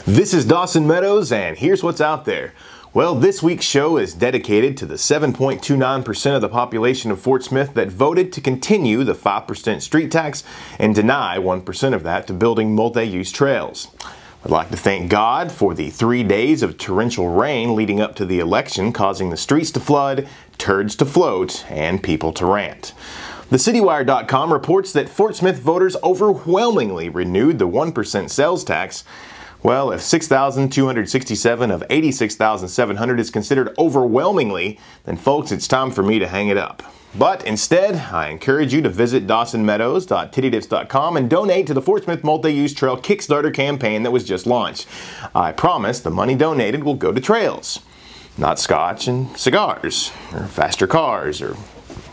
This is Dawson Meadows, and here's what's out there. Well, this week's show is dedicated to the 7.29% of the population of Fort Smith that voted to continue the 5% street tax and deny 1% of that to building multi-use trails. I'd like to thank God for the 3 days of torrential rain leading up to the election, causing the streets to flood, turds to float, and people to rant. TheCityWire.com reports that Fort Smith voters overwhelmingly renewed the 1% sales tax. Well, if 6,267 of 86,700 is considered overwhelmingly, then folks, it's time for me to hang it up. But instead, I encourage you to visit DawsonMeadows.tittydips.com and donate to the Fort Smith Multi-Use Trail Kickstarter campaign that was just launched. I promise the money donated will go to trails, not scotch and cigars, or faster cars, or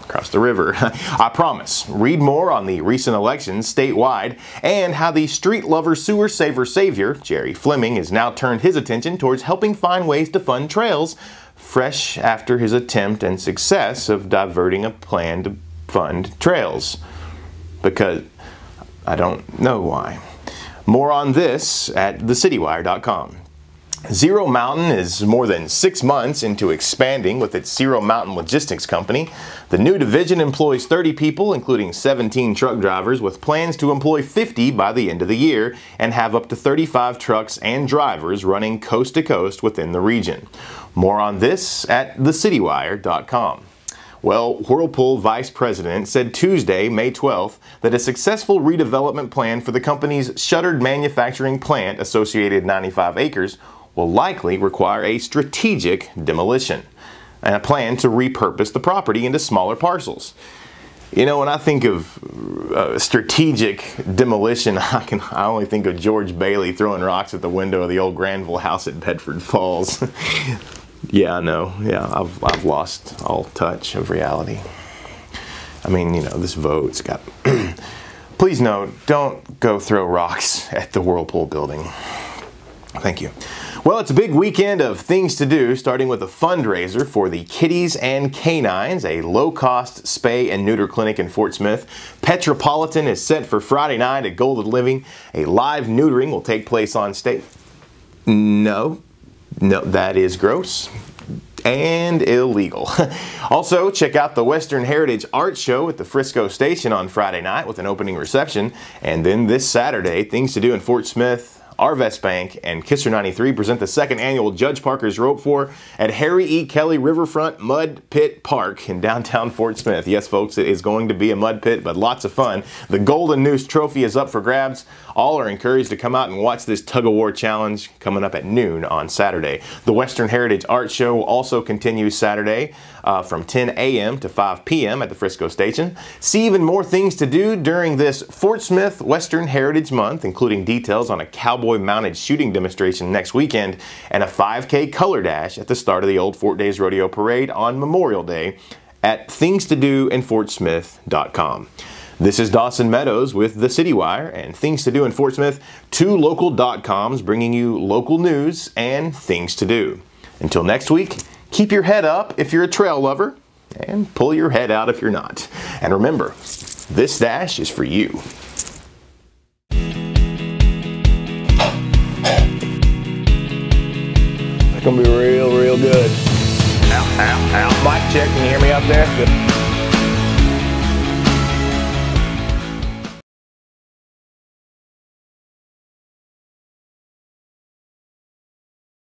across the river. I promise. Read more on the recent elections statewide and how the street lover sewer savior, Jerry Fleming, has now turned his attention towards helping find ways to fund trails, fresh after his attempt and success of diverting a plan to fund trails. Because I don't know why. More on this at thecitywire.com. Zero Mountain is more than 6 months into expanding with its Zero Mountain Logistics Company. The new division employs 30 people, including 17 truck drivers, with plans to employ 50 by the end of the year and have up to 35 trucks and drivers running coast to coast within the region. More on this at thecitywire.com. Well, Whirlpool Vice President said Tuesday, May 12th, that a successful redevelopment plan for the company's shuttered manufacturing plant, associated 95 acres, will likely require a strategic demolition and a plan to repurpose the property into smaller parcels. You know, when I think of strategic demolition, I only think of George Bailey throwing rocks at the window of the old Granville house at Bedford Falls. Yeah, I know. Yeah, I've lost all touch of reality. I mean, you know, this vote's got... Please note, don't go throw rocks at the Whirlpool building. Thank you. Well, it's a big weekend of things to do, starting with a fundraiser for the Kitties and Canines, a low-cost spay and neuter clinic in Fort Smith. Petropolitan is set for Friday night at Golden Living. A live neutering will take place on stage. No, that is gross and illegal. Also, check out the Western Heritage Art Show at the Frisco Station on Friday night with an opening reception. And then this Saturday, things to do in Fort Smith, Arvest Bank, and Kisser 93 present the second annual Judge Parker's Rope For at Harry E. Kelly Riverfront Mud Pit Park in downtown Fort Smith. Yes, folks, it is going to be a mud pit, but lots of fun. The Golden Noose Trophy is up for grabs. All are encouraged to come out and watch this tug-of-war challenge coming up at noon on Saturday. The Western Heritage Art Show also continues Saturday from 10 a.m. to 5 p.m. at the Frisco Station. See even more things to do during this Fort Smith Western Heritage Month, including details on a cowboy-mounted shooting demonstration next weekend and a 5K color dash at the start of the Old Fort Days Rodeo Parade on Memorial Day at thingstodoinfortsmith.com. This is Dawson Meadows with The City Wire and Things to Do in Fort Smith, two local .coms bringing you local news and things to do. Until next week, keep your head up if you're a trail lover, and pull your head out if you're not. And remember, this dash is for you. It's gonna be real good. Ow, ow, ow. Mic check, can you hear me up there? Good.